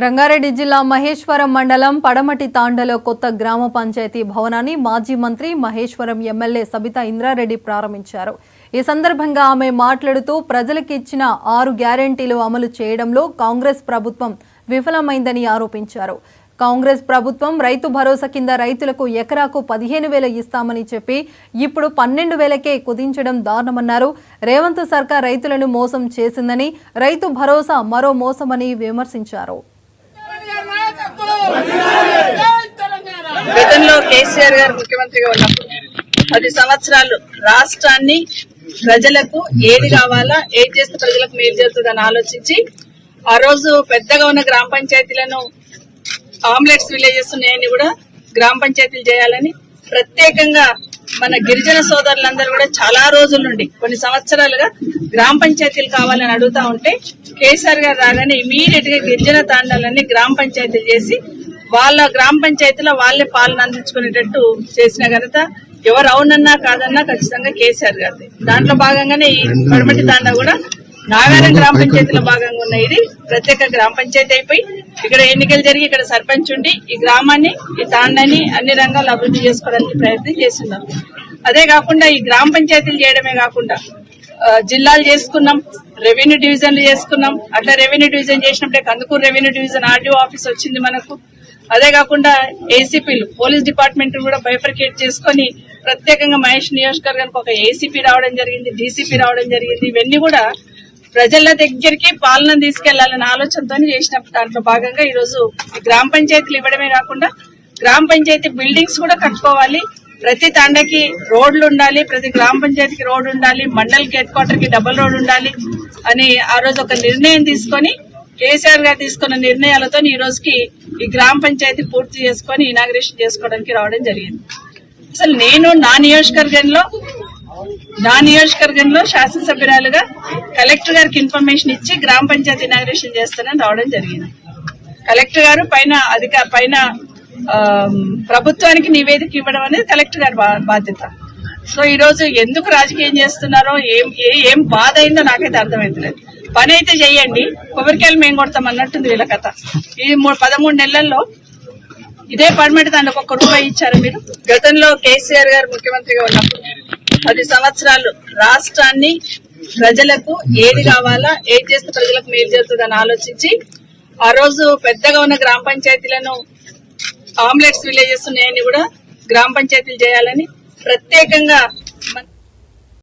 రంగారెడ్డి జిల్లా మహేశ్వరం మండలం పడమటి తాండలో కొత్త గ్రామ పంచాయతీ భవనాన్ని మాజీ మంత్రి మహేశ్వరం ఎమ్మెల్యే సబితా ఇంద్రారెడ్డి ప్రారంభించారు. ఈ సందర్భంగా ఆమె మాట్లాడుతూ ప్రజలకు ఇచ్చిన 6 గ్యారెంటీలు అమలు చేయడంలో కాంగ్రెస్ ప్రభుత్వం విఫలమైందని ఆరోపించారు. కాంగ్రెస్ ప్రభుత్వం రైతు భరోసా కింద రైతులకు ఎకరాకు 15,000 ఇస్తామని చెప్పి ఇప్పుడు 12,000కే కుదించడం దారుణమన్నారు. రేవంత్ సర్కార్ రైతులను మోసం చేసిందని, రైతు భరోసా మరో మోసమని విమర్శించారు. గతంలో కేసీఆర్ గారు ముఖ్యమంత్రిగా ఉన్నప్పుడు 10 సంవత్సరాలు రాష్ట్రాన్ని ప్రజలకు ఏది కావాలా, ఏది చేస్తే ప్రజలకు మేలు జరుగుతుందని ఆలోచించి ఆ రోజు పెద్దగా ఉన్న గ్రామ పంచాయతీలను ఆమ్లెట్స్ విలేజెస్ ఉన్నాయని కూడా గ్రామ పంచాయతీలు చేయాలని ప్రత్యేకంగా మన గిరిజన సోదరులందరూ కూడా చాలా రోజుల నుండి కొన్ని సంవత్సరాలుగా గ్రామ పంచాయతీలు కావాలని అడుగుతా ఉంటే కేసీఆర్ గారు రాగానే ఇమీడియట్ గా గిరిజన తాండాలన్నీ గ్రామ పంచాయతీలు చేసి వాళ్ళ గ్రామ పంచాయతీలో వాళ్ళే పాలన అందించుకునేటట్టు చేసిన ఘనత ఎవరు అవునన్నా కాదన్నా ఖచ్చితంగా కేసీఆర్ గారిది. దాంట్లో భాగంగానే ఈ పడమటి తాండా కూడా నాగారం గ్రామ పంచాయతీలో భాగంగా ఉన్న ఇది ప్రత్యేక గ్రామ పంచాయతీ అయిపోయి ఇక్కడ ఎన్నికలు జరిగి ఇక్కడ సర్పంచ్ ఉండి ఈ గ్రామాన్ని, ఈ తాండాన్ని అన్ని రంగాలు అభివృద్ధి చేసుకోవడానికి ప్రయత్నం చేస్తున్నారు. అదే కాకుండా ఈ గ్రామ పంచాయతీలు చేయడమే కాకుండా జిల్లాలు చేసుకున్నాం, రెవెన్యూ డివిజన్లు చేసుకున్నాం. అట్లా రెవెన్యూ డివిజన్ చేసినప్పుడే Kandukur revenue division RDO office వచ్చింది మనకు. అదే కాకుండా ఏసీపీలు పోలీస్ డిపార్ట్మెంట్ కూడా బైఫర్కేట్ చేసుకుని ప్రత్యేకంగా మహేష్ నియోజకవర్గానికి ఒక ఏసీపీ రావడం జరిగింది, డీసీపీ రావడం జరిగింది. ఇవన్నీ కూడా ప్రజల దగ్గరికి పాలన తీసుకెళ్లాలనే ఆలోచనతో చేసినప్పుడు దాంట్లో భాగంగా ఈ రోజు గ్రామ పంచాయతీలు ఇవ్వడమే కాకుండా గ్రామ పంచాయతీ బిల్డింగ్స్ కూడా కట్టుకోవాలి, ప్రతి తాండాకి రోడ్లు ఉండాలి, ప్రతి గ్రామ పంచాయతీకి రోడ్డు ఉండాలి, మండల్ హెడ్ క్వార్టర్ కి డబుల్ రోడ్ ఉండాలి అని ఆ రోజు ఒక నిర్ణయం తీసుకొని కేసీఆర్ గారు తీసుకున్న నిర్ణయాలతో ఈ రోజుకి ఈ గ్రామ పంచాయతీ పూర్తి చేసుకుని ఇనాగ్రేషన్ చేసుకోవడానికి రావడం జరిగింది. అసలు నేను నా నియోజకవర్గంలో శాసనసభ్యురాలుగా కలెక్టర్ గారికి ఇన్ఫర్మేషన్ ఇచ్చి గ్రామ పంచాయతీ ఇనాగ్రేషన్ చేస్తానని రావడం జరిగింది. కలెక్టర్ గారు పైన ప్రభుత్వానికి నివేదిక ఇవ్వడం అనేది కలెక్టర్ గారి బాధ్యత. సో ఈ రోజు ఎందుకు రాజకీయం చేస్తున్నారో ఏం బాధ అయిందో నాకైతే అర్థమవుతలేదు. పని అయితే చెయ్యండి, కొబ్బరికాయలు మేము కొడతాం అన్నట్టుంది వీళ్ళ కథ. ఈ 13 నెలల్లో ఇదే పడమటి తాండకు ₹1 ఇచ్చారు మీరు. గతంలో కేసీఆర్ గారు ముఖ్యమంత్రిగా ఉన్నప్పుడు 10 సంవత్సరాలు రాష్ట్రాన్ని ప్రజలకు ఏది కావాలా, ఏది చేస్తే ప్రజలకు మేలు జరుగుతుందని ఆలోచించి ఆ రోజు పెద్దగా ఉన్న గ్రామ పంచాయతీలను ఆమ్లెట్స్ విలేజెస్ ఉన్నాయని కూడా గ్రామ పంచాయతీలు చేయాలని ప్రత్యేకంగా